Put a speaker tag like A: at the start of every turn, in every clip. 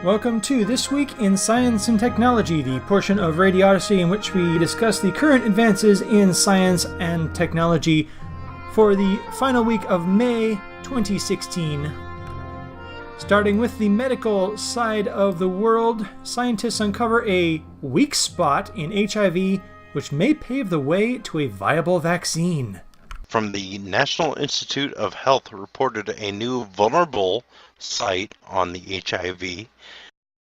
A: Welcome to This Week in Science and Technology, the portion of Radio Odyssey in which we discuss the current advances in science and technology for the final week of May 2016. Starting with the medical side of the world, scientists uncover a weak spot in HIV which may pave the way to a viable vaccine.
B: From the National Institute of Health reported a new vulnerable site on the HIV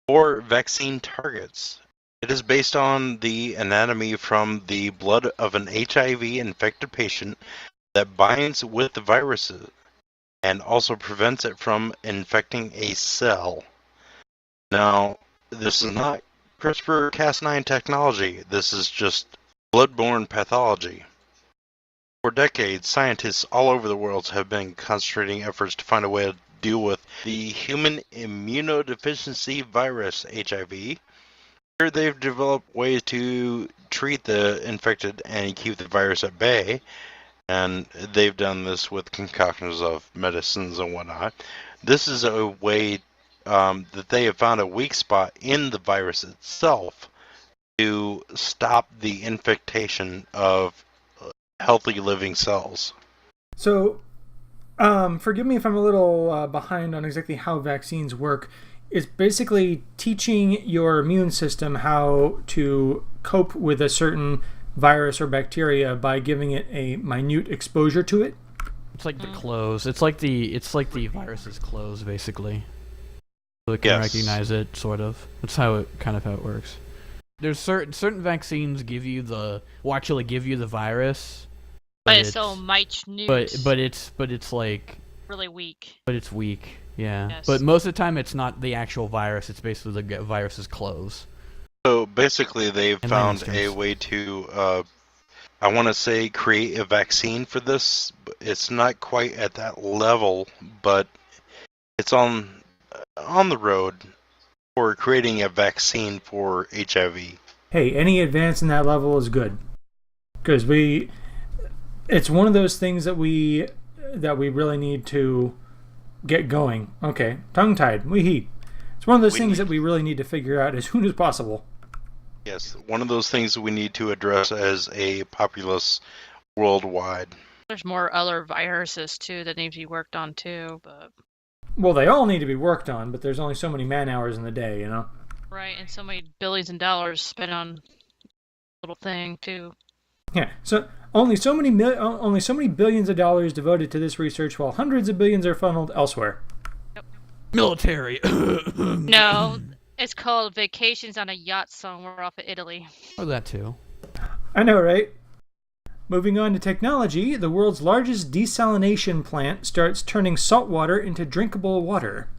B: for vaccine targets. It is based on the anatomy from the blood of an HIV-infected patient that binds with the viruses and also prevents it from infecting a cell. Now, this is not CRISPR-Cas9 technology. This is just blood-borne pathology. For decades, scientists all over the world have been concentrating efforts to find a way to deal with the human immunodeficiency virus, HIV. Here they've developed ways to treat the infected and keep the virus at bay, and they've done this with concoctions of medicines and whatnot. This is a way that they have found a weak spot in the virus itself to stop the infectation of healthy living cells.
A: So, forgive me if I'm a little behind on exactly how vaccines work. It's basically teaching your immune system how to cope with a certain virus or bacteria by giving it a minute exposure to it.
C: It's like the clothes. It's like the virus's clothes, basically. So it can recognize it, sort of. That's how it works. There's certain vaccines actually give you the virus.
D: But it's so much news.
C: But it's like
D: really weak.
C: But it's weak, yeah.
D: Yes.
C: But most of the time, it's not the actual virus. It's basically the virus's clothes.
B: So basically, they've found a way to, I want to say, create a vaccine for this. It's not quite at that level, but it's on the road for creating a vaccine for HIV.
A: Hey, any advance in that level is good, because it's one of those things that we really need to get going. Okay, tongue-tied, It's one of those things that we really need to figure out as soon as possible.
B: Yes, one of those things we need to address as a populace worldwide.
D: There's more other viruses, too, that need to be worked on, too, but...
A: Well, they all need to be worked on, but there's only so many man-hours in the day, you know?
D: Right, and so many billions of dollars spent on little thing, too.
A: Yeah, so only so many billions of dollars devoted to this research, while hundreds of billions are funneled elsewhere.
D: Yep.
C: Military.
D: No, it's called Vacations on a Yacht somewhere off of Italy.
C: Or that too.
A: I know, right? Moving on to technology, the world's largest desalination plant starts turning salt water into drinkable water.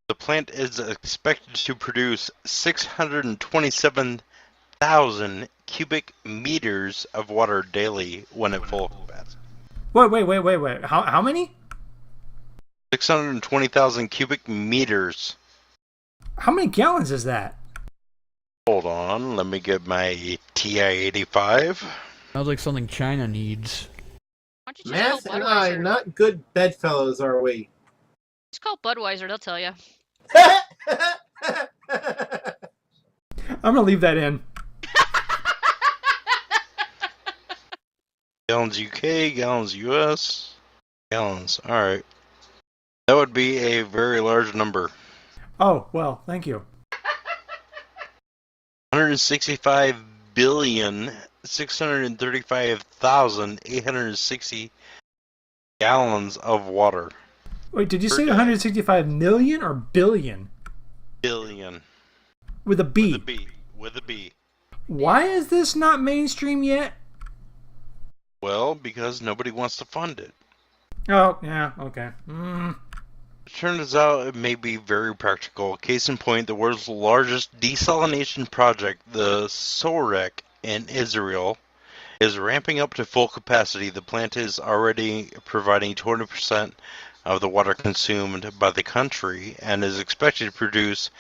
B: The plant is expected to produce 627,000 cubic meters of water daily when at full capacity.
A: Wait. How many?
B: 620,000 cubic meters.
A: How many gallons is that?
B: Hold on, let me get my TI-85.
C: Sounds like something China needs.
D: Why don't you just
E: Math
D: call
E: and I,
D: Budweiser?
E: not good bedfellows, are we?
D: Just call Budweiser, they'll tell you.
A: I'm gonna leave that in.
B: Gallons UK, gallons US, gallons. Alright. That would be a very large number.
A: Oh, well, thank you.
B: 165,635,860 gallons of water.
A: Wait, did you say 165 million or billion?
B: Billion.
A: With a B.
B: With a B.
A: Why is this not mainstream yet?
B: Well, because nobody wants to fund it.
A: Oh, yeah, okay.
B: It turns out it may be very practical. Case in point, the world's largest desalination project, the Sorek in Israel, is ramping up to full capacity. The plant is already providing 20% of the water consumed by the country and is expected to produce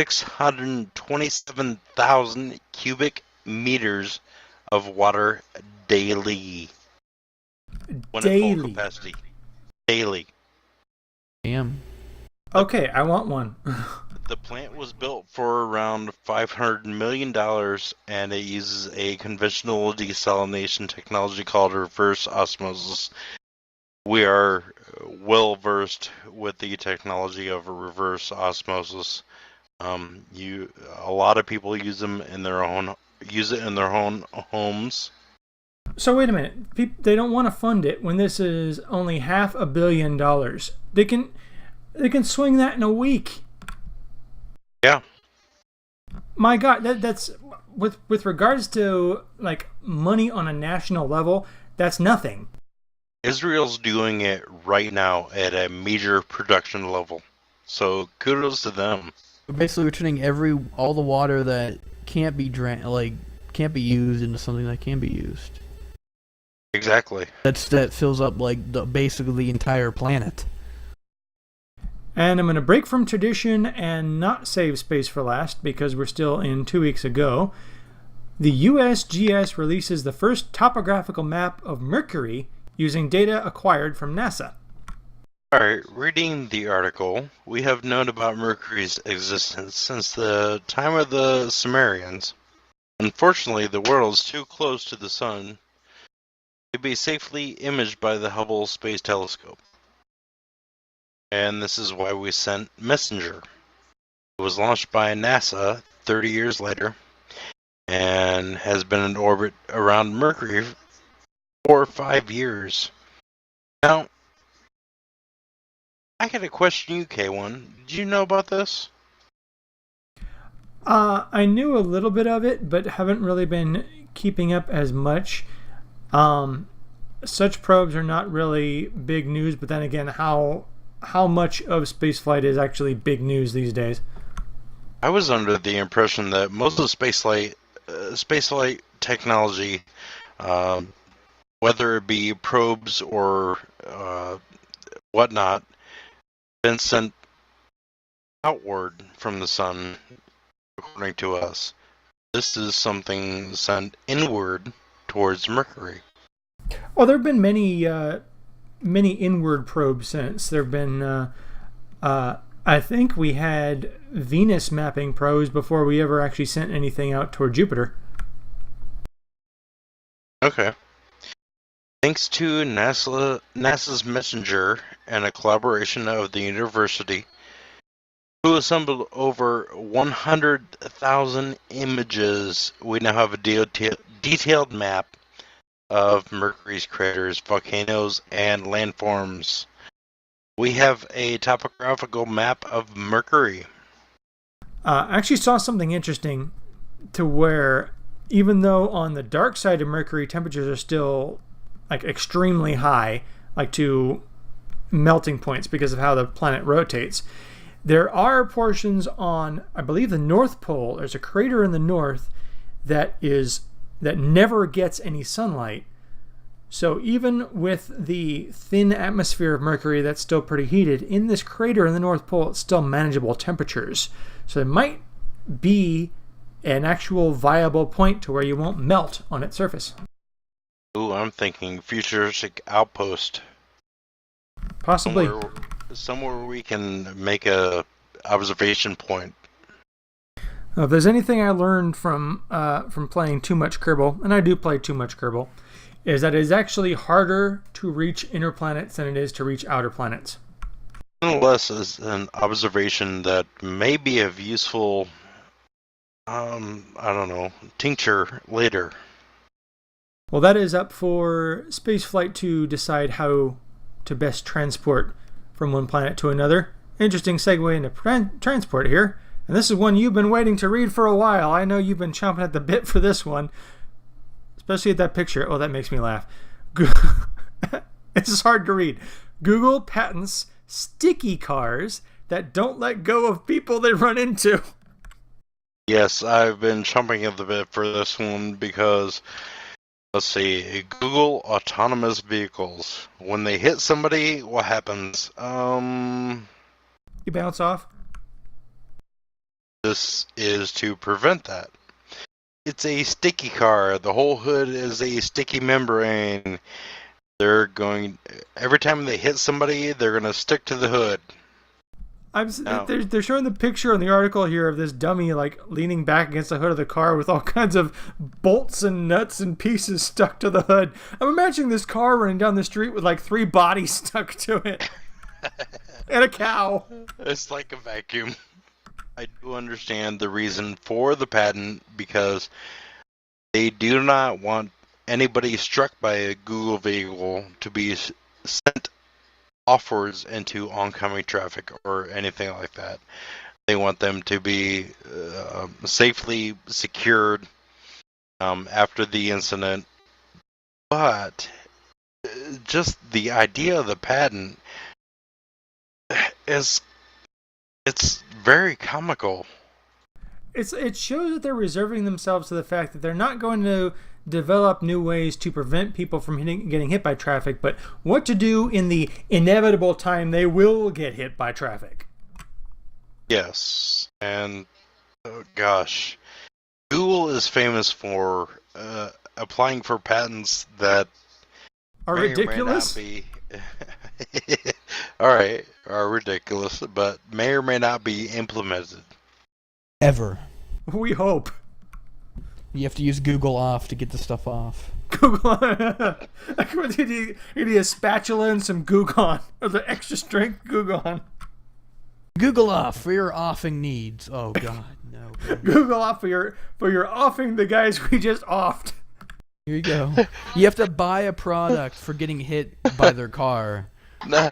B: 627,000 cubic meters of water daily. When at full capacity. Daily.
C: Damn.
A: Okay, I want one.
B: The plant was built for around $500 million, and it uses a conventional desalination technology called reverse osmosis. We are well versed with the technology of reverse osmosis. A lot of people use it in their own homes.
A: So wait a minute. They don't want to fund it when this is only $500 million. They can swing that in a week.
B: Yeah.
A: My God, that's with regards to like money on a national level, that's nothing.
B: Israel's doing it right now at a major production level. So kudos to them.
C: Basically, we're turning all the water that can't be can't be used into something that can be used.
B: Exactly.
C: That fills up basically the entire planet.
A: And I'm going to break from tradition and not save space for last because we're still in 2 weeks ago. The USGS releases the first topographical map of Mercury using data acquired from NASA.
B: Alright, reading the article, we have known about Mercury's existence since the time of the Sumerians. Unfortunately, the world is too close to the Sun to be safely imaged by the Hubble Space Telescope. And this is why we sent Messenger. It was launched by NASA 30 years later and has been in orbit around Mercury for 5 years. Now, I got a question you, K1. Did you know about this?
A: I knew a little bit of it, but haven't really been keeping up as much. Such probes are not really big news, but then again, how much of spaceflight is actually big news these days?
B: I was under the impression that most of spaceflight technology, whether it be probes or whatnot, been sent outward from the Sun, according to us. This is something sent inward towards Mercury.
A: Oh, there have been many inward probes since. There have been, I think we had Venus mapping probes before we ever actually sent anything out toward Jupiter.
B: Okay. Thanks to NASA's Messenger and a collaboration of the university, who assembled over 100,000 images, we now have a detailed map of Mercury's craters, volcanoes, and landforms. We have a topographical map of Mercury.
A: I actually saw something interesting to where even though on the dark side of Mercury temperatures are still like extremely high, like to melting points because of how the planet rotates, there are portions on, I believe, the North Pole. There's a crater in the north that never gets any sunlight. So even with the thin atmosphere of Mercury that's still pretty heated, in this crater in the North Pole, it's still manageable temperatures. So it might be an actual viable point to where you won't melt on its surface.
B: Ooh, I'm thinking futuristic outpost.
A: Possibly.
B: Somewhere we can make a observation point.
A: If there's anything I learned from playing too much Kerbal, and I do play too much Kerbal, is that it is actually harder to reach inner planets than it is to reach outer planets.
B: Nonetheless, is an observation that may be of useful, tincture later.
A: Well, that is up for spaceflight to decide how to best transport from one planet to another. Interesting segue into transport here. And this is one you've been waiting to read for a while. I know you've been chomping at the bit for this one. Especially at that picture. Oh, that makes me laugh. This is hard to read. Google patents sticky cars that don't let go of people they run into.
B: Yes, I've been chomping at the bit for this one because, let's see, Google autonomous vehicles. When they hit somebody, what happens?
A: You bounce off?
B: This is to prevent that. It's a sticky car. The whole hood is a sticky membrane. Every time they hit somebody, they're going to stick to the hood.
A: They're showing the picture in the article here of this dummy like leaning back against the hood of the car with all kinds of bolts and nuts and pieces stuck to the hood. I'm imagining this car running down the street with like 3 bodies stuck to it and a cow.
B: It's like a vacuum. I do understand the reason for the patent because they do not want anybody struck by a Google vehicle to be sent offwards into oncoming traffic or anything like that. They want them to be safely secured after the incident. But just the idea of the patent it's very comical.
A: It shows that they're reserving themselves to the fact that they're not going to develop new ways to prevent people from getting hit by traffic, but what to do in the inevitable time they will get hit by traffic.
B: Yes, and oh gosh, Google is famous for applying for patents that
A: are ridiculous.
B: Are ridiculous, but may or may not be implemented.
C: Ever.
A: We hope.
C: You have to use Google off to get the stuff off.
A: Google. You need a spatula and some Goo-Gon, or the extra strength Goo-Gon.
C: Google off for your offing needs. Oh God, no.
A: Google off for your offing the guys we just offed.
C: Here you go. You have to buy a product for getting hit by their car.
B: Now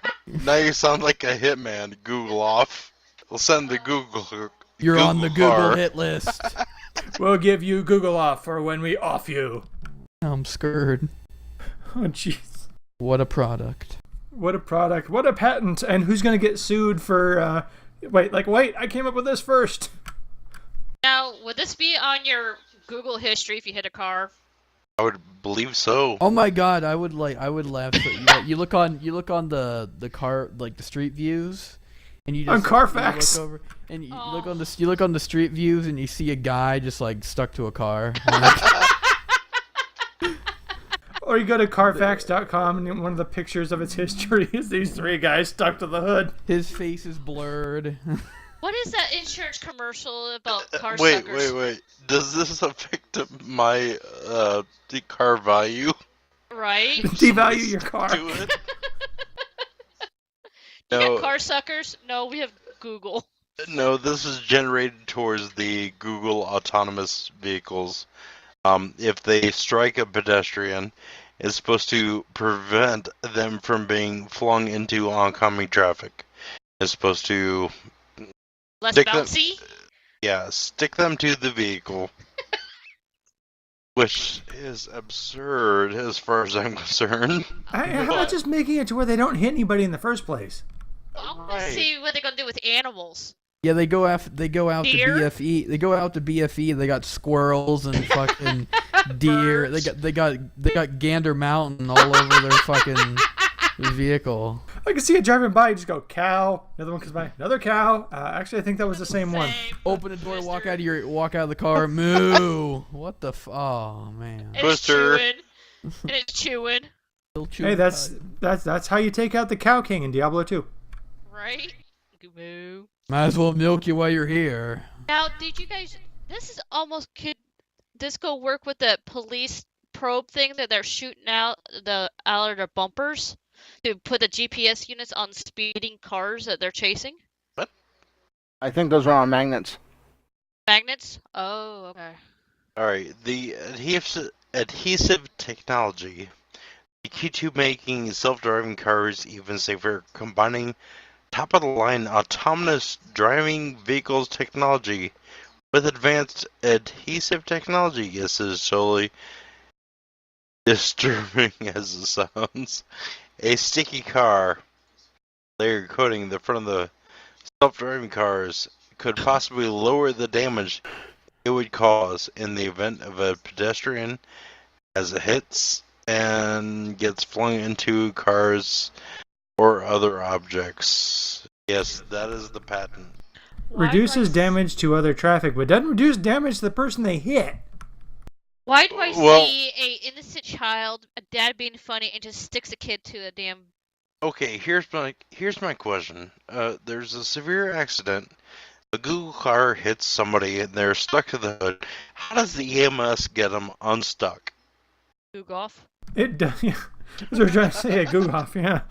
B: you sound like a hitman. Google off. We'll send the Google.
C: You're
B: Google
C: on the Google
B: car.
C: hit list.
A: We'll give you Google off for when we off you.
C: I'm scared.
A: Oh, jeez.
C: What a product.
A: What a product. What a patent. And who's going to get sued for... Wait, I came up with this first.
D: Now, would this be on your Google history if you hit a car?
B: I would believe so.
C: Oh my God, I would laugh. You look on the car, like the street views, and you just
A: on Carfax.
C: You look over, and you look on the street views, and you see a guy just like stuck to a car.
A: Or you go to Carfax.com, and one of the pictures of its history is these 3 guys stuck to the hood.
C: His face is blurred.
D: What is that insurance commercial about car
B: Wait.
D: suckers?
B: Does this affect my the car value?
D: Right?
A: Devalue your car.
B: Do it?
D: You
B: No.
D: got car suckers? No, we have Google.
B: No, this is generated towards the Google autonomous vehicles. If they strike a pedestrian, it's supposed to prevent them from being flung into oncoming traffic. It's supposed to
D: Less
B: Stick them-
D: bouncy?
B: stick them to the vehicle. Which is absurd as far as I'm concerned.
A: How about just making it to where they don't hit anybody in the first place?
D: I want
B: Right.
D: to see what they're going to do with animals.
C: Yeah, they go out
D: Deer?
C: to BFE. They go out to BFE. They got squirrels and fucking deer. They got Gander Mountain all over their fucking vehicle.
A: I can see it driving by, you just go, cow. Another one comes by, another cow. Actually, I think that was the same one.
C: Open the door, walk out of the car, moo. What the oh man.
D: And it's
B: Twister.
D: chewing. And it's chewing.
C: Still chewing
A: Hey, that's how you take out the Cow King in Diablo 2.
D: Right? Moo.
C: Might as well milk you while you're here.
D: Now, did you guys... This is almost... Could this go work with the police probe thing that they're shooting out of their bumpers? To put the GPS units on speeding cars that they're chasing?
F: I think those are on magnets.
D: Magnets? Oh, okay.
B: Alright, the adhesive technology. The key to making self-driving cars even safer, combining top-of-the-line autonomous driving vehicles technology with advanced adhesive technology. This is totally disturbing as it sounds. A sticky car layer coating the front of the self-driving cars could possibly lower the damage it would cause in the event of a pedestrian as it hits and gets flung into cars or other objects. Yes, that is the patent.
A: Reduces damage to other traffic, but doesn't reduce damage to the person they hit.
D: Why do I
B: Well-
D: see a innocent child, a dad being funny, and just sticks a kid to a damn
B: Okay, here's my question. There's a severe accident. A Google car hits somebody and they're stuck to the hood. How does the EMS get them unstuck?
D: Goog off.
A: It does. Yeah. That's what we're trying to say. Google off. Yeah.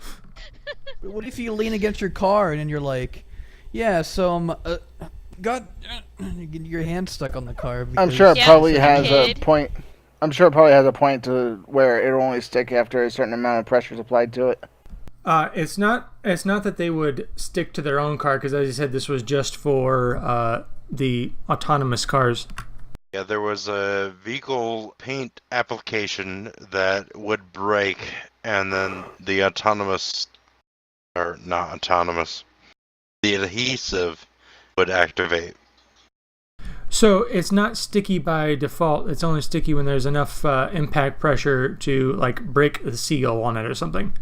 C: What if you lean against your car and then you're like, yeah, so got your hand stuck on the car.
F: I'm sure it
D: Yeah,
F: probably
D: for the
F: has a
D: kid.
F: point. I'm sure it probably has a point to where it'll only stick after a certain amount of pressure is applied to it.
A: It's not that they would stick to their own car, because as you said, this was just for the autonomous cars.
B: Yeah, there was a vehicle paint application that would break, and then the autonomous, or not autonomous, the adhesive would activate.
A: So it's not sticky by default. It's only sticky when there's enough impact pressure to like break the seal on it or something.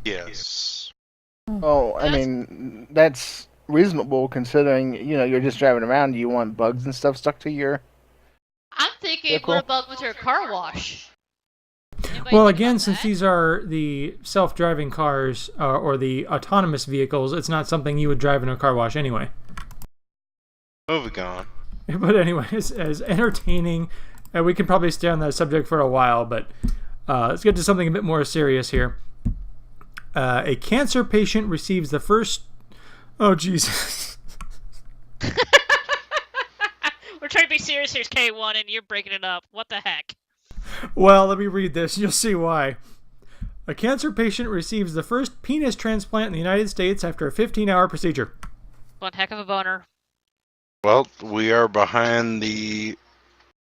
B: Yes.
F: Oh, I mean, that's reasonable considering, you're just driving around. You want bugs and stuff stuck to your...
D: I'm thinking,
F: Yeah, cool.
D: what about with your car wash? Anybody
A: Well,
D: think
A: again,
D: about
A: since
D: that?
A: these are the self-driving cars or the autonomous vehicles, it's not something you would drive in a car wash anyway.
B: Moving on.
A: But anyway, as entertaining, we can probably stay on that subject for a while, but let's get to something a bit more serious here. A cancer patient receives the first... Oh, Jesus.
D: We're trying to be serious here, K1, and you're breaking it up. What the heck?
A: Well, let me read this. You'll see why. A cancer patient receives the first penis transplant in the United States after a 15-hour procedure.
D: One heck of a boner.
B: Well, we are behind the...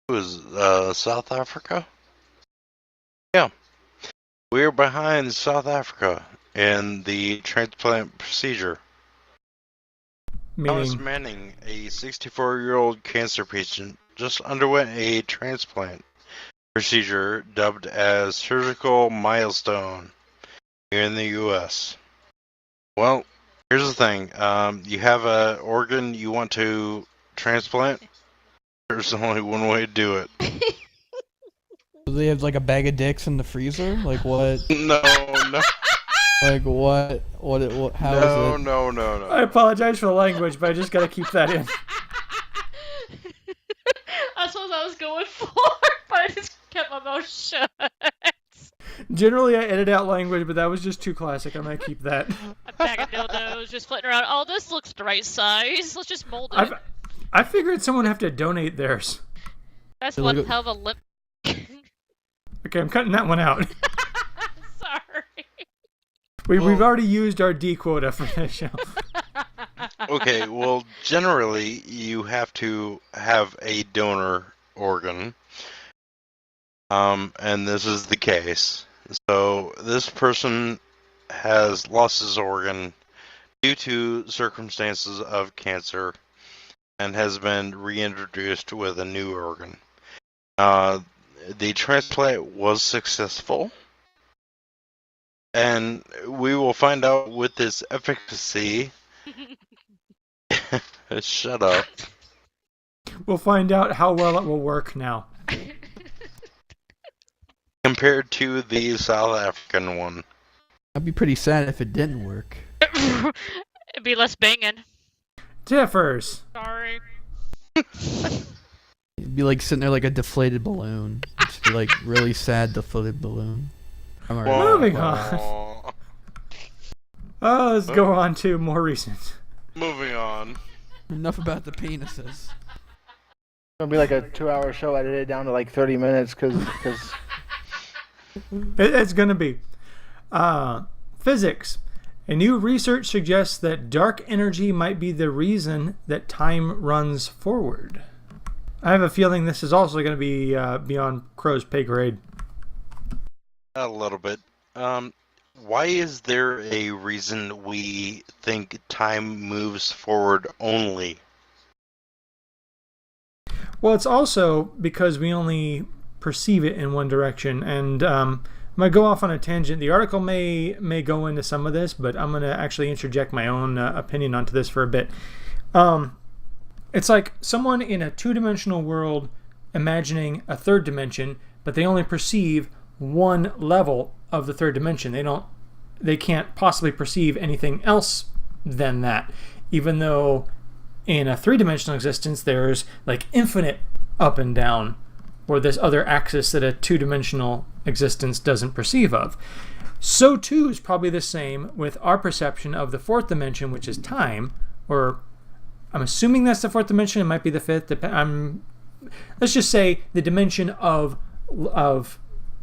B: South Africa? Yeah. We are behind South Africa in the transplant procedure. Thomas
A: Meaning,
B: Manning, a 64-year-old cancer patient, just underwent a transplant procedure dubbed as surgical milestone here in the U.S. Well, here's the thing. You have an organ you want to transplant. There's only one way to do it.
C: Do they have like a bag of dicks in the freezer? Like what?
B: No.
C: Like what? How is it?
B: No.
A: I apologize for the language, but I just gotta keep that in.
D: That's what I was going for, but I just kept my mouth shut.
A: Generally, I edit out language, but that was just too classic. I might keep that.
D: A bag of dildos just flitting around. Oh, this looks the right size. Let's just mold it.
A: I figured someone would have to donate theirs.
D: That's
C: Hey,
D: one
C: look at-
D: hell of a lip.
A: Okay, I'm cutting that one out.
D: Sorry.
A: We've already used our D quota for this show.
B: Okay, well, generally, you have to have a donor organ. And this is the case. So, this person has lost his organ due to circumstances of cancer and has been reintroduced with a new organ. The transplant was successful. And we will find out with its efficacy. Shut up.
A: We'll find out how well it will work now.
B: Compared to the South African one.
C: I'd be pretty sad if it didn't work.
D: It'd be less banging.
A: Differs.
D: Sorry.
C: It'd be like sitting there like a deflated balloon. It'd be like really sad deflated balloon. I'm alright.
A: Moving on. Oh, let's go on to more recent.
B: Moving on.
C: Enough about the penises.
F: It'll be like a 2-hour show edited down to like 30 minutes because
A: It's gonna be. Physics. A new research suggests that dark energy might be the reason that time runs forward. I have a feeling this is also going to be beyond Crow's pay grade.
B: A little bit. Why is there a reason we think time moves forward only?
A: Well, it's also because we only perceive it in one direction. And I'm going to go off on a tangent. The article may go into some of this, but I'm going to actually interject my own opinion onto this for a bit. It's like someone in a two-dimensional world imagining a third dimension, but they only perceive one level of the third dimension. They don't they can't possibly perceive anything else than that, even though in a three-dimensional existence there's like infinite up and down, or this other axis that a two-dimensional existence doesn't perceive of. So too is probably the same with our perception of the fourth dimension, which is time, or I'm assuming that's the fourth dimension. It might be the fifth. Let's just say the dimension of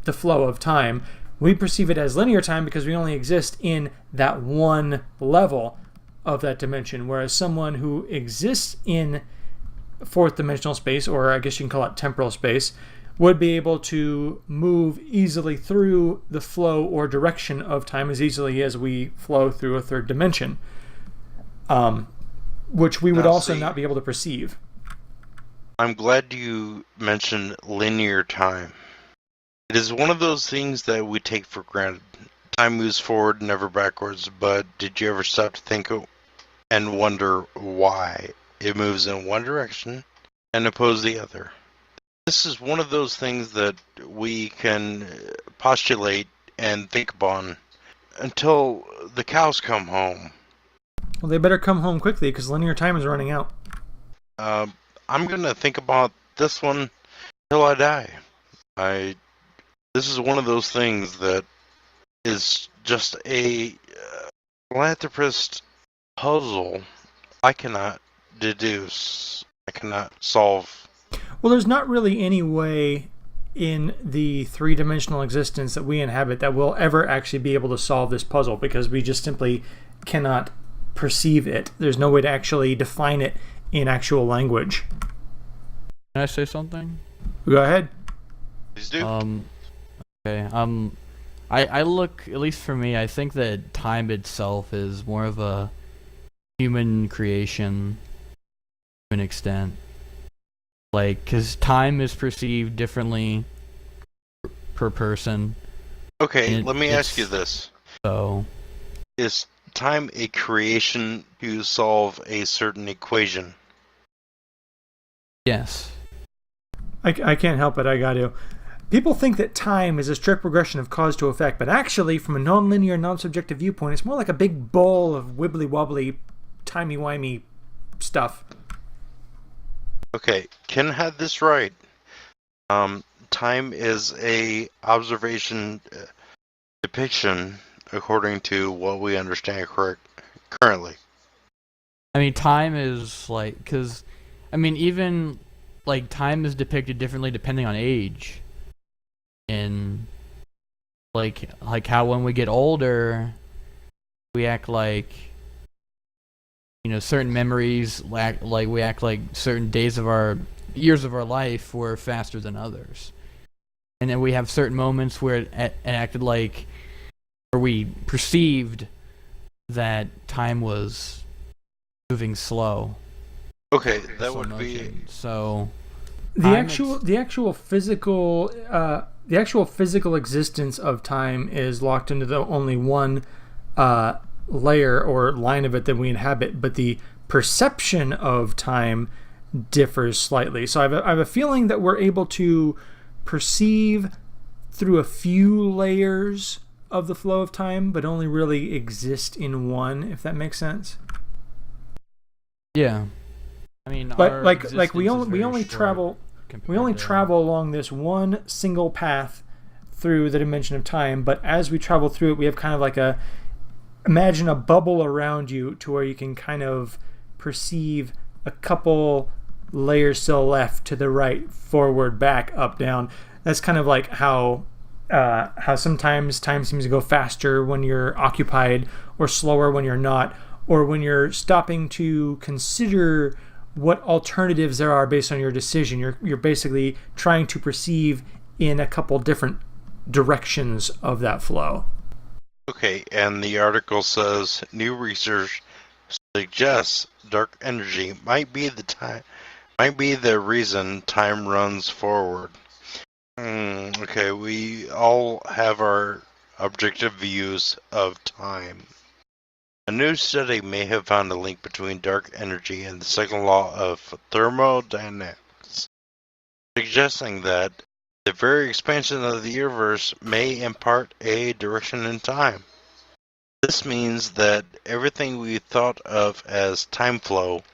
A: the flow of time. We perceive it as linear time because we only exist in that one level of that dimension, whereas someone who exists in fourth dimensional space, or I guess you can call it temporal space, would be able to move easily through the flow or direction of time as easily as we flow through a third dimension, which we would also not be able to perceive.
B: I'm glad you mentioned linear time. It is one of those things that we take for granted. Time moves forward, never backwards, but did you ever stop to think and wonder why it moves in one direction and oppose the other? This is one of those things that we can postulate and think upon until the cows come home.
A: Well, they better come home quickly because linear time is running out.
B: I'm going to think about this one till I die. This is one of those things that is just a philanthropist puzzle I cannot deduce. I cannot solve.
A: Well, there's not really any way in the three-dimensional existence that we inhabit that we'll ever actually be able to solve this puzzle because we just simply cannot perceive it. There's no way to actually define it in actual language.
C: Can I say something?
A: Go ahead.
B: Please do.
C: Okay. I look, at least for me, I think that time itself is more of a human creation to an extent. Like, because time is perceived differently per person.
B: Okay, let me ask you this.
C: So,
B: is time a creation to solve a certain equation?
C: Yes.
A: I can't help it, I got to. People think that time is a strict progression of cause to effect, but actually, from a non-linear, non-subjective viewpoint, it's more like a big ball of wibbly-wobbly, timey-wimey stuff.
B: Okay, Ken had this right. Time is a observation depiction according to what we understand currently.
C: I mean, time is like, because, I mean, even, like, time is depicted differently depending on age. And, like how when we get older, we act like, you know, certain memories, like we act like certain years of our life were faster than others. And then we have certain moments where it acted like, where we perceived that time was moving slow.
B: Okay, that would be
C: so.
A: The actual physical existence of time is locked into the only one layer or line of it that we inhabit, but the perception of time differs slightly. So I have a feeling that we're able to perceive through a few layers of the flow of time, but only really exist in one, if that makes sense.
C: Yeah, I mean,
A: but like we only travel along this one single path through the dimension of time, but as we travel through it, we have kind of like imagine a bubble around you to where you can kind of perceive a couple layers still left to the right, forward, back, up, down. That's kind of like how sometimes time seems to go faster when you're occupied, or slower when you're not, or when you're stopping to consider what alternatives there are based on your decision. You're basically trying to perceive in a couple different directions of that flow.
B: Okay, and the article says new research suggests dark energy might be the reason time runs forward. Okay, we all have our objective views of time. A new study may have found a link between dark energy and the second law of thermodynamics, suggesting that the very expansion of the universe may impart a direction in time. This means that everything we thought of as time flow,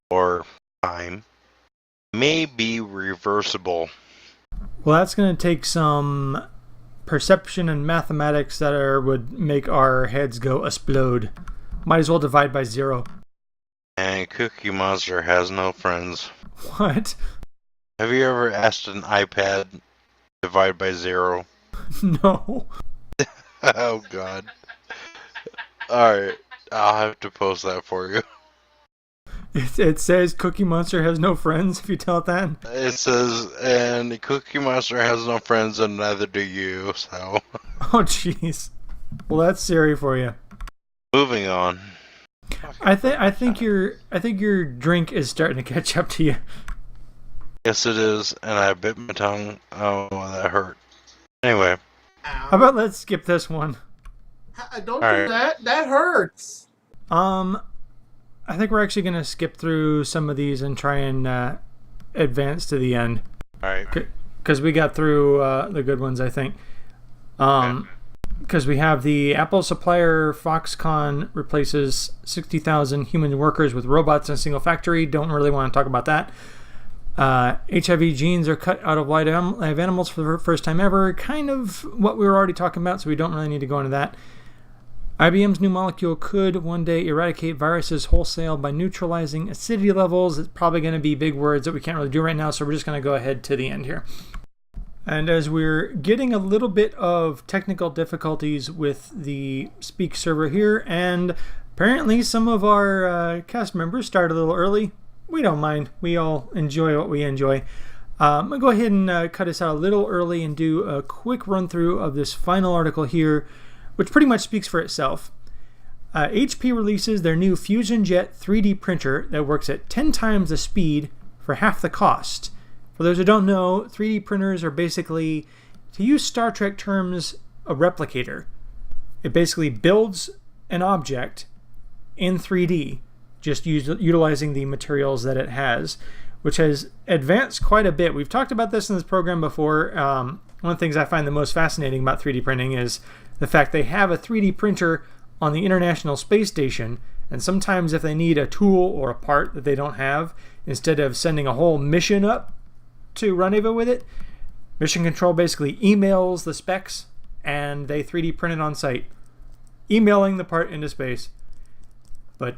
B: or time, may be reversible.
A: Well, that's going to take some perception and mathematics that would make our heads go explode. Might as well divide by 0.
B: And Cookie Monster has no friends.
A: What?
B: Have you ever asked an iPad to divide by 0?
A: No.
B: Oh god. Alright, I'll have to post that for you.
A: It says Cookie Monster has no friends if you tell it that.
B: It says, and Cookie Monster has no friends and neither do you, so.
A: Oh, jeez. Well, that's Siri for you.
B: Moving on.
A: I think your drink is starting to catch up to you.
B: Yes, it is, and I bit my tongue. Oh, that hurt. Anyway.
A: How about let's skip this one?
E: Don't
B: All
E: do
B: right.
E: that. That hurts.
A: I think we're actually going to skip through some of these and try and advance to the end.
B: Alright.
A: Because we got through the good ones, I think. Because we have the Apple supplier Foxconn replaces 60,000 human workers with robots in a single factory. Don't really want to talk about that. HIV genes are cut out of live animals for the first time ever. Kind of what we were already talking about, so we don't really need to go into that. IBM's new molecule could one day eradicate viruses wholesale by neutralizing acidity levels. It's probably going to be big words that we can't really do right now, so we're just going to go ahead to the end here. And as we're getting a little bit of technical difficulties with the Speak server here, and apparently some of our cast members started a little early. We don't mind. We all enjoy what we enjoy. I'm going to go ahead and cut us out a little early and do a quick run through of this final article here, which pretty much speaks for itself. HP releases their new FusionJet 3D printer that works at 10 times the speed for half the cost. For those who don't know, 3D printers are basically, to use Star Trek terms, a replicator. It basically builds an object in 3D, just utilizing the materials that it has, which has advanced quite a bit. We've talked about this in this program before. One of the things I find the most fascinating about 3D printing is the fact they have a 3D printer on the International Space Station, and sometimes if they need a tool or a part that they don't have, instead of sending a whole mission up to rendezvous with it, Mission Control basically emails the specs and they 3D print it on site, emailing the part into space. But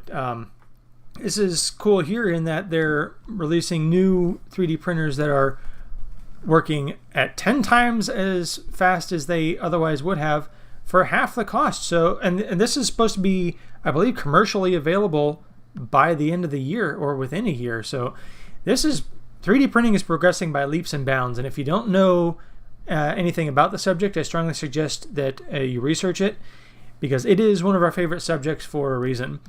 A: this is cool here in that they're releasing new 3D printers that are working at 10 times as fast as they otherwise would have for half the cost. So, and this is supposed to be, I believe, commercially available by the end of the year or within a year. So this is, 3D printing is progressing by leaps and bounds. And if you don't know anything about the subject, I strongly suggest that you research it, because it is one of our favorite subjects for a reason.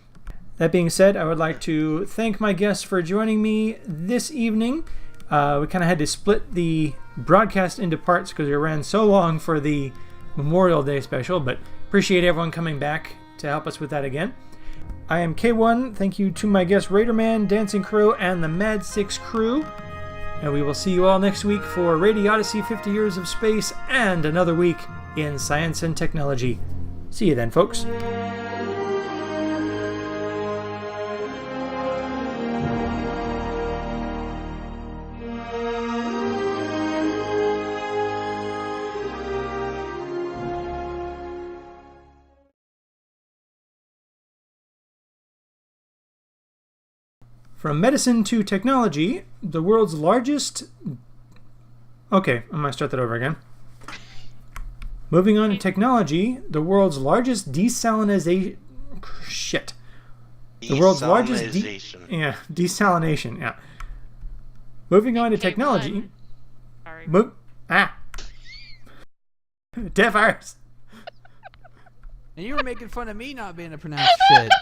A: That being said, I would like to thank my guests for joining me this evening. We kind of had to split the broadcast into parts because we ran so long for the Memorial Day special, but appreciate everyone coming back to help us with that again. I am K1. Thank you to my guests Raiderman, Dancing Crow, and the Mad Six crew. And we will see you all next week for Radio Odyssey 50 Years of Space and another week in Science and Technology. See you then, folks. From medicine to technology, the world's largest... Okay, I'm going to start that over again. Moving on to technology, the world's largest desalination... Shit. The world's largest... Desalination, yeah. Moving on to technology...
D: Sorry.
A: Deaf arse.
C: And you were making fun of me not being able to pronounce shit.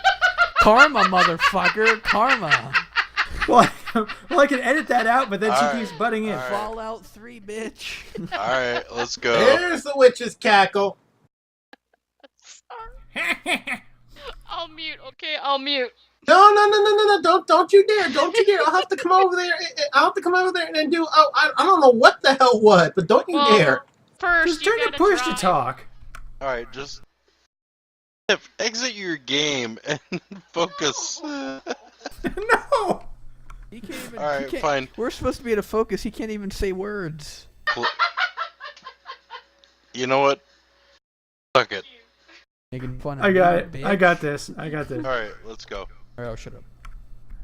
C: Karma, motherfucker. Karma.
A: Well, I can edit that out, but then she
B: Alright,
A: keeps butting in.
B: alright.
C: Fallout 3, bitch.
B: Alright, let's go.
E: There's the witch's cackle.
D: Sorry. I'll mute, okay? I'll mute.
E: No! Don't you dare! Don't you dare! I'll have to come over there. I'll have to come over there and do. Oh, I don't know what the hell what, but don't you
D: Well,
E: dare!
D: First,
A: Just turn
D: you
A: your
D: gotta
A: push
D: try.
A: to talk.
B: Alright, just Exit your game and focus.
A: No.
C: He can't even.
B: All right, fine.
C: We're supposed to be able to focus. He can't even say words.
B: You know what? Fuck it.
C: Making fun of
A: I got
C: me,
A: it.
C: bitch.
A: I got this. I got this.
B: All right, let's go.
C: All right, I'll shut up.